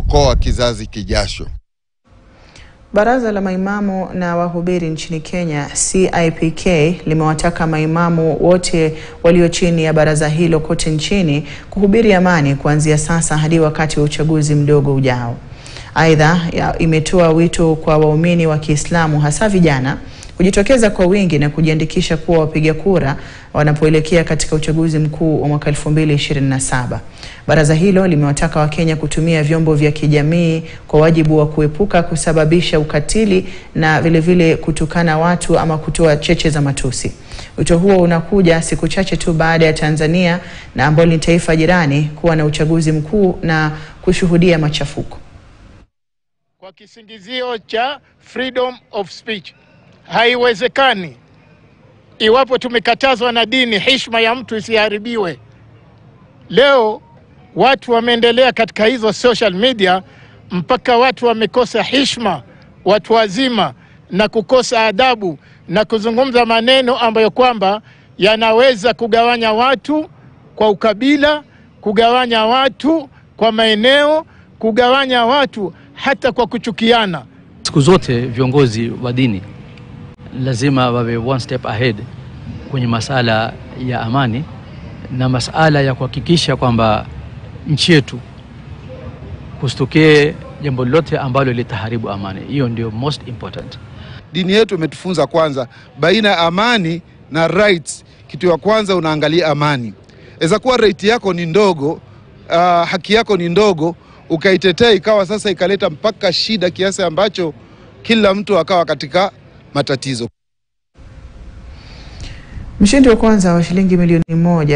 kuokoa kizazi kijacho. Baraza la maimamu na wahubiri nchini Kenya CIPK limewataka maimamu wote walio chini ya baraza hilo kote nchini kuhubiri amani kuanzia sasa hadi wakati wa uchaguzi mdogo ujao. Aidha, imetoa wito kwa waumini wa Kiislamu hasa vijana kujitokeza kwa wingi na kujiandikisha kuwa wapiga kura wanapoelekea katika uchaguzi mkuu wa mwaka 2027. Baraza hilo limewataka Wakenya kutumia vyombo vya kijamii kwa wajibu wa kuepuka kusababisha ukatili na vile kutukana watu ama kutoa cheche za matusi. Wito huo unakuja siku chache tu baada ya Tanzania na ambalo ni taifa jirani kuwa na uchaguzi mkuu na kushuhudia machafuko. Kwa kisingizio cha freedom of speech, haiwezekani iwapo tumekatazwa na dini heshima ya mtu isiharibiwe. Leo watu wameendelea katika hizo social media mpaka watu wamekosa heshima, watu wazima, na kukosa adabu na kuzungumza maneno ambayo kwamba yanaweza kugawanya watu kwa ukabila, kugawanya watu kwa maeneo, kugawanya watu hata kwa kuchukiana. Siku zote viongozi wa dini lazima wawe one step ahead kwenye masala ya amani na masala ya kuhakikisha kwamba nchi yetu kusitokee jambo lolote ambalo litaharibu amani. Hiyo ndio most important. Dini yetu imetufunza kwanza baina amani na rights. Kitu ya kwanza unaangalia amani. Eza kuwa right yako ni ndogo, haki yako ni ndogo, ukaitetea ikawa sasa ikaleta mpaka shida kiasi ambacho kila mtu akawa katika matatizo. Mshindi wa kwanza wa shilingi milioni 1